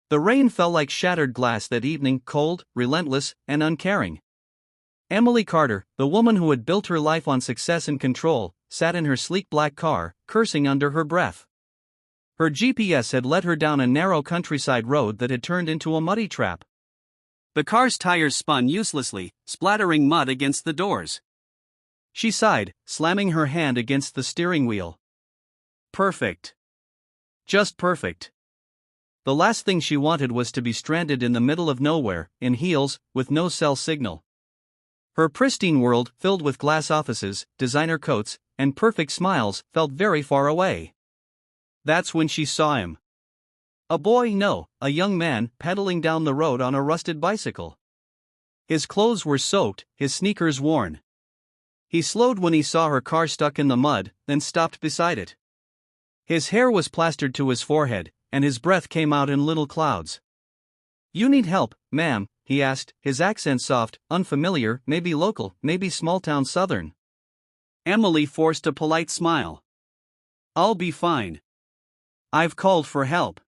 The rain fell like shattered glass that evening, cold, relentless, and uncaring. Emily Carter, the woman who had built her life on success and control, sat in her sleek black car, cursing under her breath. Her GPS had led her down a narrow countryside road that had turned into a muddy trap. The car's tires spun uselessly, splattering mud against the doors. She sighed, slamming her hand against the steering wheel. Perfect. Just perfect. The last thing she wanted was to be stranded in the middle of nowhere, in heels, with no cell signal. Her pristine world, filled with glass offices, designer coats, and perfect smiles, felt very far away. That's when she saw him. A boy, no, a young man, pedaling down the road on a rusted bicycle. His clothes were soaked, his sneakers worn. He slowed when he saw her car stuck in the mud, then stopped beside it. His hair was plastered to his forehead, and his breath came out in little clouds. "You need help, ma'am?" he asked, his accent soft, unfamiliar, maybe local, maybe small-town southern. Emily forced a polite smile. "I'll be fine. I've called for help."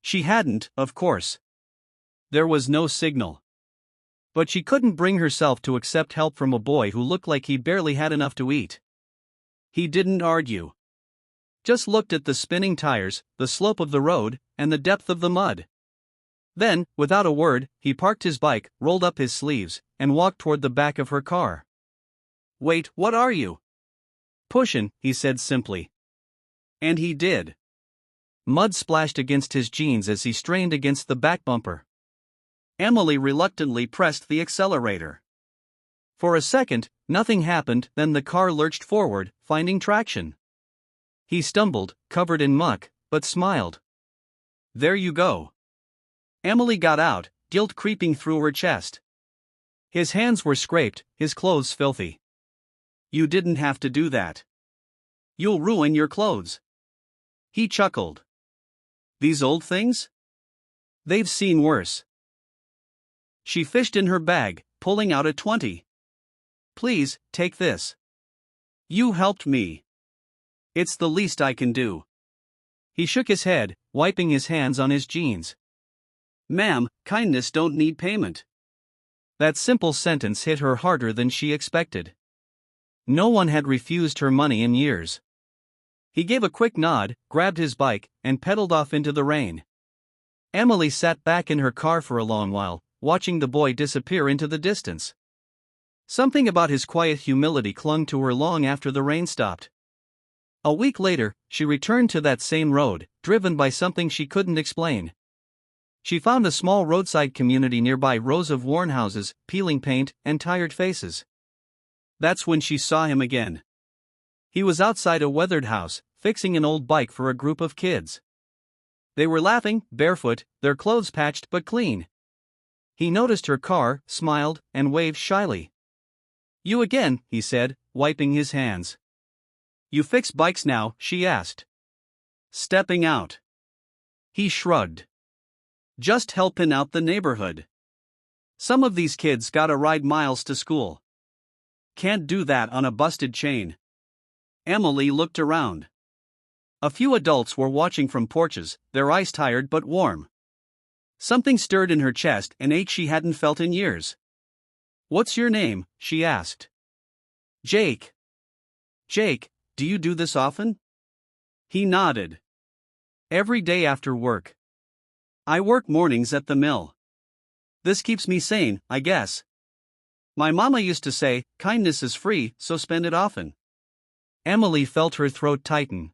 She hadn't, of course. There was no signal. But she couldn't bring herself to accept help from a boy who looked like he barely had enough to eat. He didn't argue. Just looked at the spinning tires, the slope of the road, and the depth of the mud. Then, without a word, he parked his bike, rolled up his sleeves, and walked toward the back of her car. "Wait, what are you?" "Pushin'," he said simply. And he did. Mud splashed against his jeans as he strained against the back bumper. Emily reluctantly pressed the accelerator. For a second, nothing happened, then the car lurched forward, finding traction. He stumbled, covered in muck, but smiled. "There you go." Emily got out, guilt creeping through her chest. His hands were scraped, his clothes filthy. "You didn't have to do that. You'll ruin your clothes." He chuckled. "These old things? They've seen worse." She fished in her bag, pulling out a 20. "Please, take this. You helped me. It's the least I can do." He shook his head, wiping his hands on his jeans. "Ma'am, kindness don't need payment." That simple sentence hit her harder than she expected. No one had refused her money in years. He gave a quick nod, grabbed his bike, and pedaled off into the rain. Emily sat back in her car for a long while, watching the boy disappear into the distance. Something about his quiet humility clung to her long after the rain stopped. A week later, she returned to that same road, driven by something she couldn't explain. She found a small roadside community nearby, rows of worn houses, peeling paint, and tired faces. That's when she saw him again. He was outside a weathered house, fixing an old bike for a group of kids. They were laughing, barefoot, their clothes patched but clean. He noticed her car, smiled, and waved shyly. "You again," he said, wiping his hands. "You fix bikes now?" she asked. Stepping out. He shrugged. "Just helping out the neighborhood. Some of these kids gotta ride miles to school. Can't do that on a busted chain." Emily looked around. A few adults were watching from porches, their eyes tired but warm. Something stirred in her chest, an ache she hadn't felt in years. "What's your name?" she asked. "Jake." "Jake, do you do this often?" He nodded. "Every day after work. I work mornings at the mill. This keeps me sane, I guess. My mama used to say, kindness is free, so spend it often." Emily felt her throat tighten.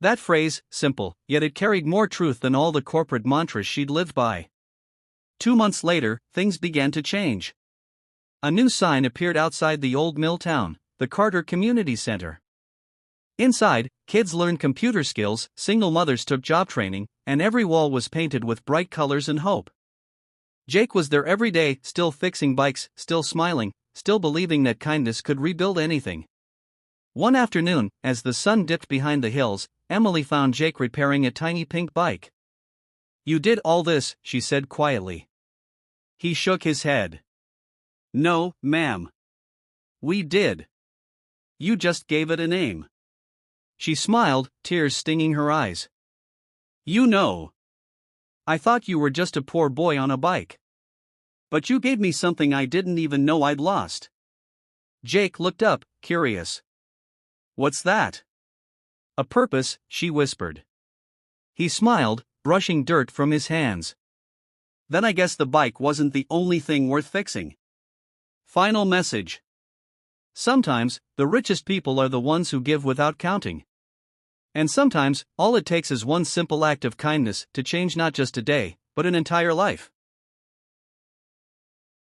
That phrase, simple, yet it carried more truth than all the corporate mantras she'd lived by. 2 months later, things began to change. A new sign appeared outside the old mill town, the Carter Community Center. Inside, kids learned computer skills, single mothers took job training, and every wall was painted with bright colors and hope. Jake was there every day, still fixing bikes, still smiling, still believing that kindness could rebuild anything. One afternoon, as the sun dipped behind the hills, Emily found Jake repairing a tiny pink bike. "You did all this," she said quietly. He shook his head. "No, ma'am. We did. You just gave it a name." She smiled, tears stinging her eyes. "You know. I thought you were just a poor boy on a bike. But you gave me something I didn't even know I'd lost. Jake looked up, curious. What's that? A purpose, she whispered. He smiled, brushing dirt from his hands. Then I guess the bike wasn't the only thing worth fixing. Final message. Sometimes, the richest people are the ones who give without counting. And sometimes, all it takes is one simple act of kindness to change not just a day, but an entire life.